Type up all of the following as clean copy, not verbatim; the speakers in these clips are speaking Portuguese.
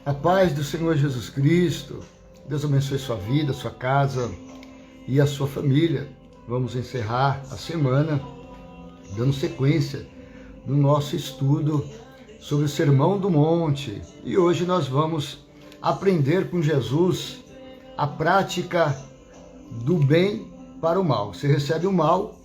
A paz do Senhor Jesus Cristo. Deus abençoe sua vida, sua casa e a sua família. Vamos encerrar a semana dando sequência no nosso estudo sobre o Sermão do Monte. E hoje nós vamos aprender com Jesus a prática do bem para o mal. Você recebe o mal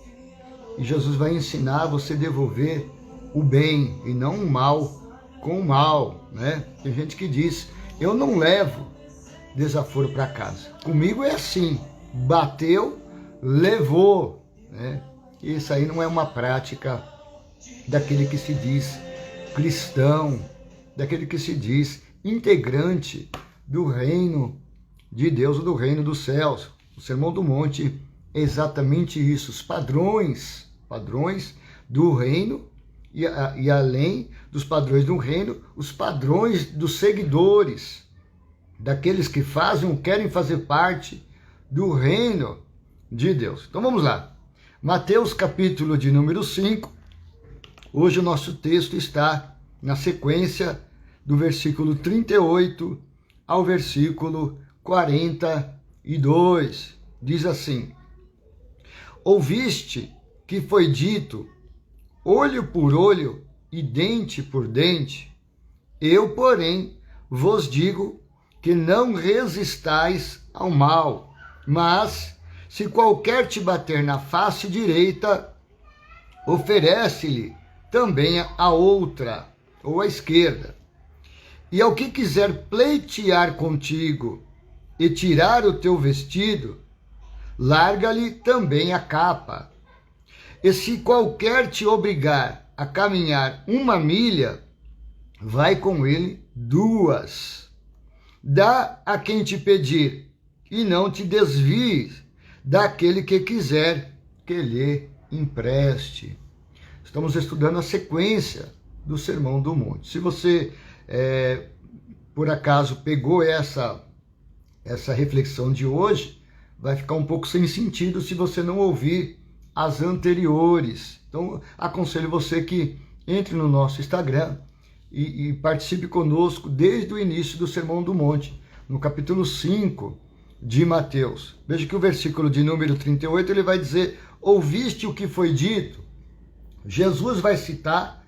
e Jesus vai ensinar você a devolver o bem e não o mal com o mal, né? Tem gente que diz, eu não levo desaforo para casa. Comigo é assim, bateu, levou, né? Isso aí não é uma prática daquele que se diz cristão, daquele que se diz integrante do reino de Deus, do reino dos céus. O Sermão do Monte é exatamente isso, os padrões do reino e além dos padrões do reino, os padrões dos seguidores, daqueles que fazem ou querem fazer parte do reino de Deus. Então vamos lá. Mateus capítulo de número 5. Hoje o nosso texto está na sequência do versículo 38 ao versículo 42. Diz assim: Ouviste que foi dito, olho por olho e dente por dente? Eu, porém, vos digo que não resistais ao mal, mas se qualquer te bater na face direita, oferece-lhe também a outra, ou a esquerda. E ao que quiser pleitear contigo e tirar o teu vestido, larga-lhe também a capa. E se qualquer te obrigar a caminhar 1 milha, vai com ele 2. Dá a quem te pedir, e não te desvies daquele que quiser que lhe empreste. Estamos estudando a sequência do Sermão do Monte. Se você, por acaso, pegou essa reflexão de hoje, vai ficar um pouco sem sentido se você não ouvir as anteriores. Então, aconselho você que entre no nosso Instagram e participe conosco desde o início do Sermão do Monte, no capítulo 5 de Mateus. Veja que o versículo de número 38, ele vai dizer, ouviste o que foi dito? Jesus vai citar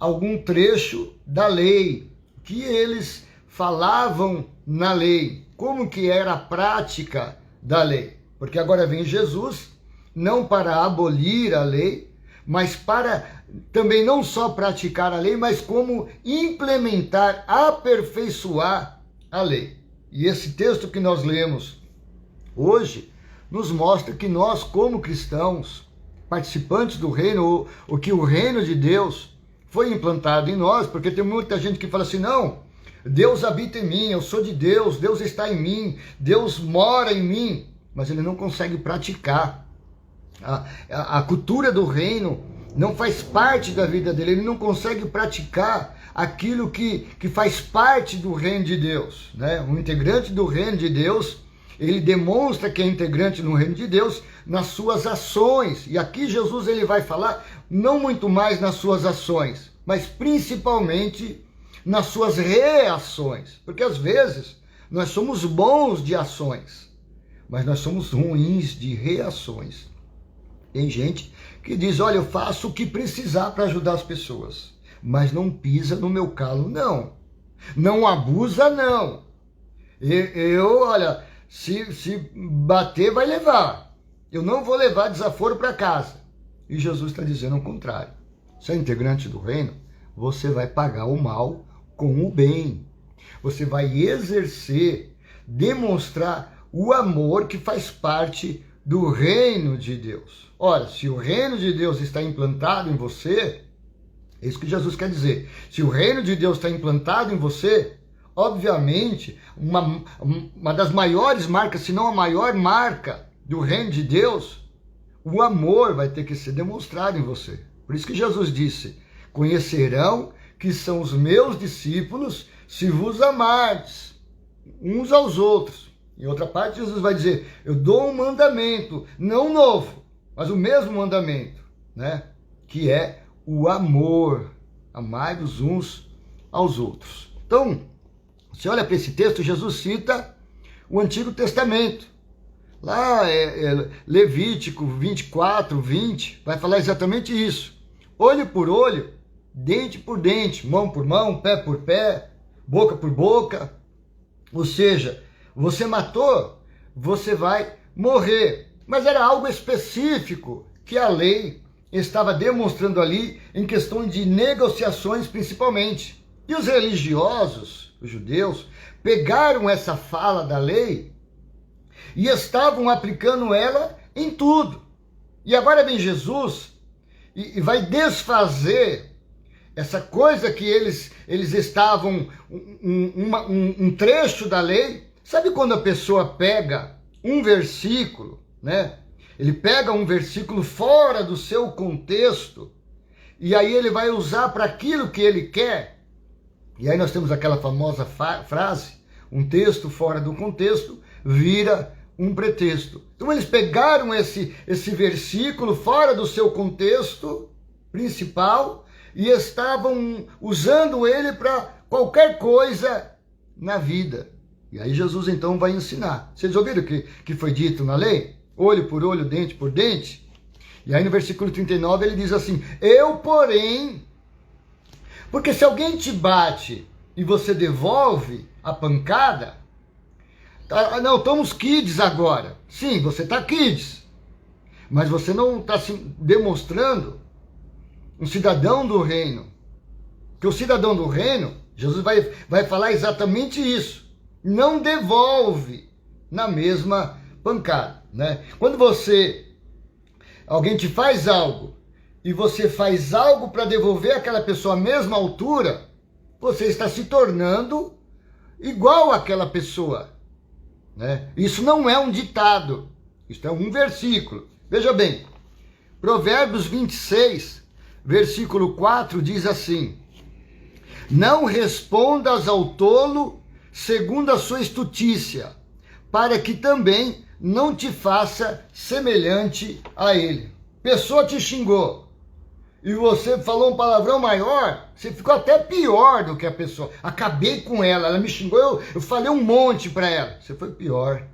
algum trecho da lei, que eles falavam na lei, como que era a prática da lei. Porque agora vem Jesus, não para abolir a lei, mas para também não só praticar a lei, mas como implementar, aperfeiçoar a lei. E esse texto que nós lemos hoje nos mostra que nós, como cristãos, participantes do reino, ou que o reino de Deus foi implantado em nós, porque tem muita gente que fala assim, não, Deus habita em mim, eu sou de Deus, Deus está em mim, Deus mora em mim, mas ele não consegue praticar. A cultura do reino não faz parte da vida dele, ele não consegue praticar aquilo que faz parte do reino de Deus, né? Um integrante do reino de Deus, ele demonstra que é integrante no reino de Deus nas suas ações. E aqui Jesus ele vai falar não muito mais nas suas ações, mas principalmente nas suas reações. Porque às vezes nós somos bons de ações, mas nós somos ruins de reações. Tem gente que diz, olha, eu faço o que precisar para ajudar as pessoas, mas não pisa no meu calo, não. Não abusa, não. Olha, se bater, vai levar. Eu não vou levar desaforo para casa. E Jesus está dizendo o contrário. Se é integrante do reino, você vai pagar o mal com o bem. Você vai exercer, demonstrar o amor que faz parte do reino de Deus. Ora, se o reino de Deus está implantado em você, é isso que Jesus quer dizer. Se o reino de Deus está implantado em você, obviamente, uma das maiores marcas, se não a maior marca do reino de Deus, o amor vai ter que ser demonstrado em você. Por isso que Jesus disse, conhecerão que são os meus discípulos se vos amardes uns aos outros. Em outra parte, Jesus vai dizer, eu dou um mandamento, não novo, mas o mesmo mandamento, né? Que é o amor. Amai-vos uns aos outros. Então, Você olha para esse texto, Jesus cita o Antigo Testamento. Lá Levítico 24, 20, vai falar exatamente isso. Olho por olho, dente por dente, mão por mão, pé por pé, boca por boca. Ou seja, você matou, você vai morrer. Mas era algo específico que a lei estava demonstrando ali em questão de negociações principalmente. E os religiosos, os judeus, pegaram essa fala da lei e estavam aplicando ela em tudo. E agora vem Jesus e vai desfazer essa coisa que eles estavam, um trecho da lei. Sabe quando a pessoa pega um versículo, né? Ele pega um versículo fora do seu contexto e aí ele vai usar para aquilo que ele quer. E aí nós temos aquela famosa frase, um texto fora do contexto vira um pretexto. Então eles pegaram esse versículo fora do seu contexto principal e estavam usando ele para qualquer coisa na vida. E aí Jesus então vai ensinar. Vocês ouviram o que foi dito na lei? Olho por olho, dente por dente. E aí no versículo 39 ele diz assim, eu porém... Porque se alguém te bate e você devolve a pancada... Não, estamos kids agora. Sim, você está kids. Mas você não está se demonstrando um cidadão do reino. Porque o cidadão do reino, Jesus vai falar exatamente isso. Não devolve na mesma pancada, né? Quando alguém te faz algo e você faz algo para devolver aquela pessoa à mesma altura, você está se tornando igual àquela pessoa, né? Isso não é um ditado, isso é um versículo. Veja bem, Provérbios 26, versículo 4 diz assim, não respondas ao tolo segundo a sua estutícia, para que também não te faça semelhante a ele. Pessoa te xingou e você falou um palavrão maior, você ficou até pior do que a pessoa. Acabei com ela me xingou, eu falei um monte para ela. Você foi pior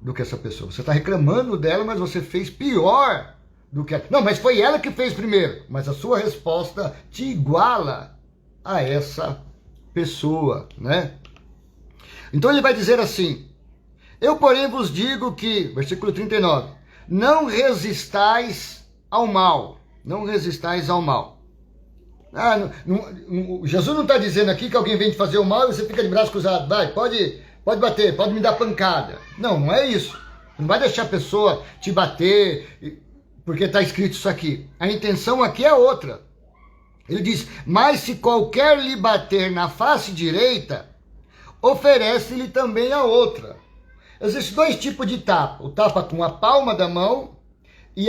do que essa pessoa. Você está reclamando dela, mas você fez pior do que ela. Não, mas foi ela que fez primeiro. Mas a sua resposta te iguala a essa pessoa, né? Então ele vai dizer assim, eu porém vos digo que, versículo 39, não resistais ao mal. Não resistais ao mal. Jesus não está dizendo aqui que alguém vem te fazer o mal e você fica de braço cruzado. Vai, pode bater, pode me dar pancada. Não, não é isso. Não vai deixar a pessoa te bater porque está escrito isso aqui. A intenção aqui é outra. Ele diz, mas se qualquer lhe bater na face direita, oferece-lhe também a outra. Existem dois tipos de tapa. O tapa com a palma da mão e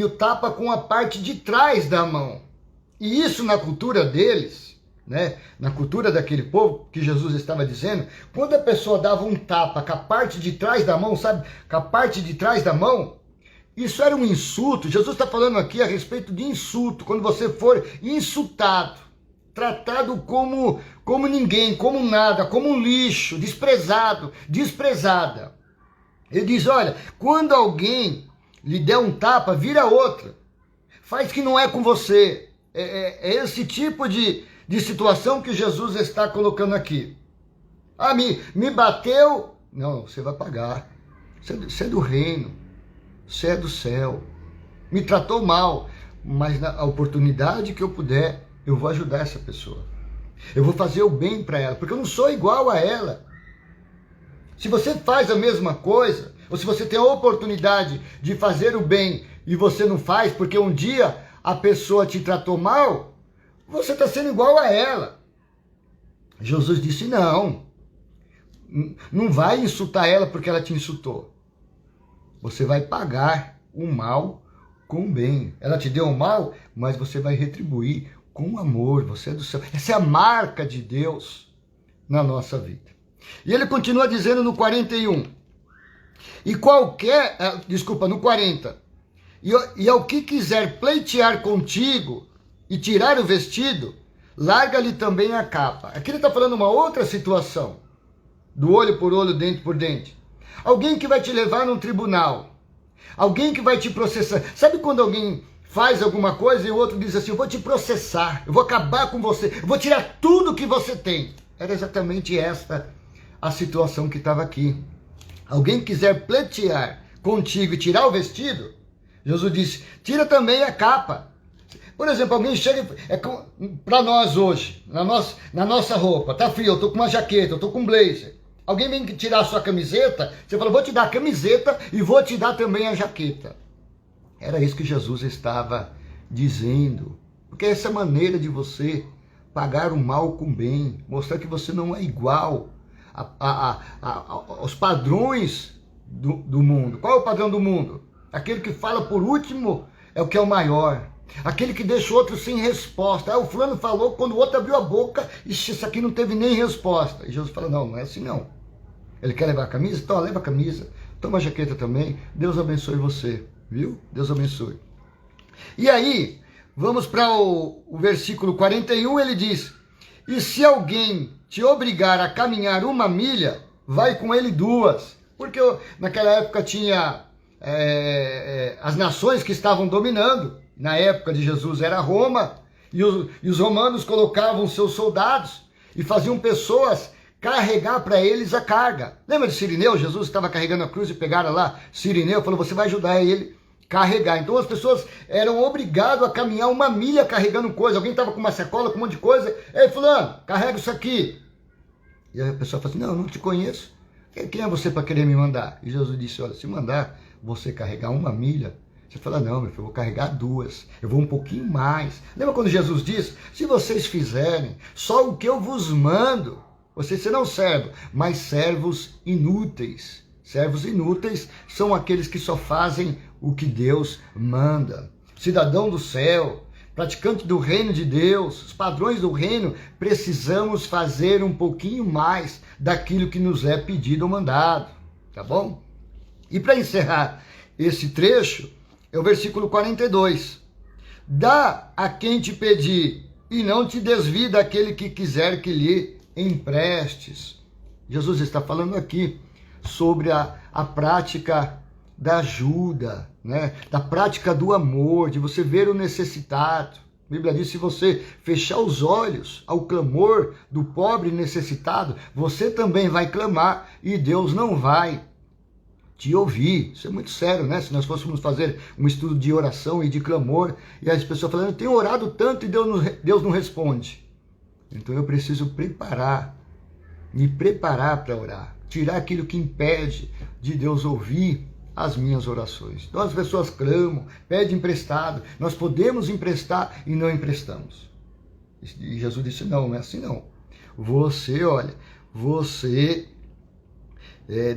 o tapa com a parte de trás da mão. E isso na cultura deles, né? Na cultura daquele povo que Jesus estava dizendo, quando a pessoa dava um tapa com a parte de trás da mão, sabe? Com a parte de trás da mão, isso era um insulto. Jesus está falando aqui a respeito de insulto. Quando você for insultado, tratado como ninguém, como nada, como um lixo, desprezado, desprezada. Ele diz, olha, quando alguém lhe der um tapa, vira outra. Faz que não é com você. É esse tipo de situação que Jesus está colocando aqui. Ah, me bateu? Não, você vai pagar. Você é do reino. Você é do céu. Me tratou mal. Mas na oportunidade que eu puder, eu vou ajudar essa pessoa. Eu vou fazer o bem para ela, porque eu não sou igual a ela. Se você faz a mesma coisa, ou se você tem a oportunidade de fazer o bem e você não faz, porque um dia a pessoa te tratou mal, você está sendo igual a ela. Jesus disse, não vai insultar ela porque ela te insultou. Você vai pagar o mal com o bem. Ela te deu o mal, mas você vai retribuir com amor. Você é do céu. Essa é a marca de Deus na nossa vida. E ele continua dizendo no 41. No 40. E ao que quiser pleitear contigo e tirar o vestido, larga-lhe também a capa. Aqui ele está falando uma outra situação, do olho por olho, dente por dente. Alguém que vai te levar num tribunal, alguém que vai te processar. Sabe quando alguém faz alguma coisa e o outro diz assim, eu vou te processar, eu vou acabar com você, eu vou tirar tudo que você tem. Era exatamente esta a situação que estava aqui. Alguém quiser pleitear contigo e tirar o vestido, Jesus disse, tira também a capa. Por exemplo, alguém chega, para nós hoje, na nossa roupa, tá frio, eu tô com uma jaqueta, eu tô com um blazer. Alguém vem tirar a sua camiseta, você fala, vou te dar a camiseta e vou te dar também a jaqueta. Era isso que Jesus estava dizendo. Porque essa maneira de você pagar o mal com o bem, mostrar que você não é igual aos padrões do mundo. Qual é o padrão do mundo? Aquele que fala por último é o que é o maior. Aquele que deixa o outro sem resposta. O fulano falou, quando o outro abriu a boca, isso aqui não teve nem resposta. E Jesus fala, não é assim não. Ele quer levar a camisa? Então leva a camisa. Toma a jaqueta também. Deus abençoe você. Viu? Deus abençoe. E aí, vamos para o versículo 41, ele diz, e se alguém te obrigar a caminhar 1 milha, vai com ele 2. Porque naquela época tinha as nações que estavam dominando. Na época de Jesus era Roma, e os romanos colocavam seus soldados e faziam pessoas carregar para eles a carga. Lembra de Cirineu? Jesus estava carregando a cruz e pegaram lá Cirineu, falou, você vai ajudar ele a carregar. Então as pessoas eram obrigadas a caminhar 1 milha carregando coisa. Alguém estava com uma sacola, com um monte de coisa. Ei, fulano, carrega isso aqui. E a pessoa fala assim, não te conheço. Quem é você para querer me mandar? E Jesus disse, olha, se mandar você carregar 1 milha, você fala, não, meu filho, eu vou carregar 2, eu vou um pouquinho mais. Lembra quando Jesus disse, se vocês fizerem só o que eu vos mando, vocês serão servos, mas servos inúteis. Servos inúteis são aqueles que só fazem o que Deus manda. Cidadão do céu, praticante do reino de Deus, os padrões do reino, precisamos fazer um pouquinho mais daquilo que nos é pedido ou mandado, tá bom? E para encerrar esse trecho, é o versículo 42. Dá a quem te pedir, e não te desvie daquele que quiser que lhe emprestes. Jesus está falando aqui sobre a prática da ajuda, né? Da prática do amor, de você ver o necessitado. A Bíblia diz, se você fechar os olhos ao clamor do pobre necessitado, você também vai clamar e Deus não vai te ouvir. Isso é muito sério, né? Se nós fôssemos fazer um estudo de oração e de clamor, e as pessoas falando, eu tenho orado tanto e Deus não responde. Então eu preciso me preparar para orar, tirar aquilo que impede de Deus ouvir as minhas orações. Então as pessoas clamam, pedem emprestado, nós podemos emprestar e não emprestamos. E Jesus disse, não é assim não. Você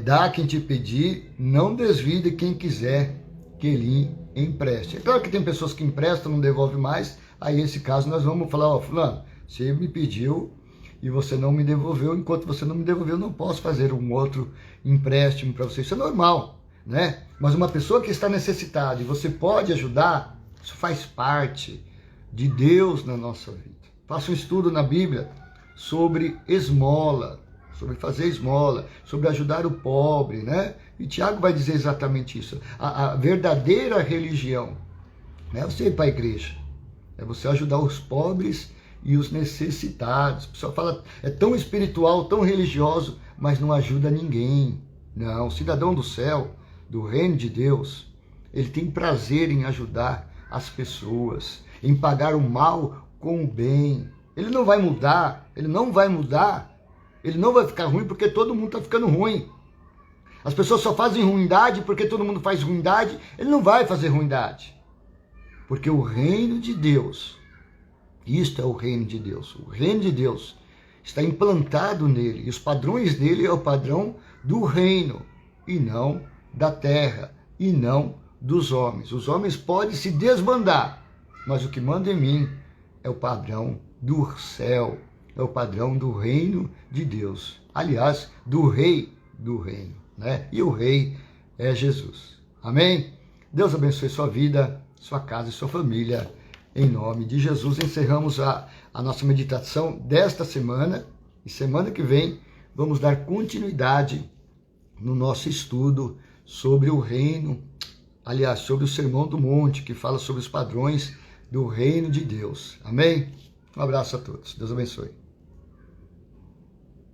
dá a quem te pedir, não desvie de quem quiser que lhe empreste. É claro que tem pessoas que emprestam, não devolvem mais, aí nesse caso nós vamos falar, ó, fulano, você me pediu e você não me devolveu, enquanto você não me devolveu, eu não posso fazer um outro empréstimo para você. Isso é normal, né? Mas uma pessoa que está necessitada e você pode ajudar, isso faz parte de Deus na nossa vida. Faça um estudo na Bíblia sobre esmola, sobre fazer esmola, sobre ajudar o pobre, né? E Tiago vai dizer exatamente isso. A verdadeira religião não é você ir para a igreja, é você ajudar os pobres e os necessitados. O pessoal fala, é tão espiritual, tão religioso, mas não ajuda ninguém. Não, o cidadão do céu, do reino de Deus, ele tem prazer em ajudar as pessoas, em pagar o mal com o bem. Ele não vai mudar, ele não vai ficar ruim porque todo mundo está ficando ruim. As pessoas só fazem ruindade porque todo mundo faz ruindade, ele não vai fazer ruindade. Porque o reino de Deus, isto é o reino de Deus, o reino de Deus está implantado nele, e os padrões dele é o padrão do reino, e não da terra, e não dos homens. Os homens podem se desbandar, mas o que manda em mim é o padrão do céu, é o padrão do reino de Deus. Aliás, do rei do reino, né? E o rei é Jesus. Amém? Deus abençoe sua vida, sua casa e sua família. Em nome de Jesus, encerramos a a nossa meditação desta semana, e semana que vem vamos dar continuidade no nosso estudo sobre o reino, aliás, sobre o Sermão do Monte, que fala sobre os padrões do reino de Deus. Amém? Um abraço a todos. Deus abençoe.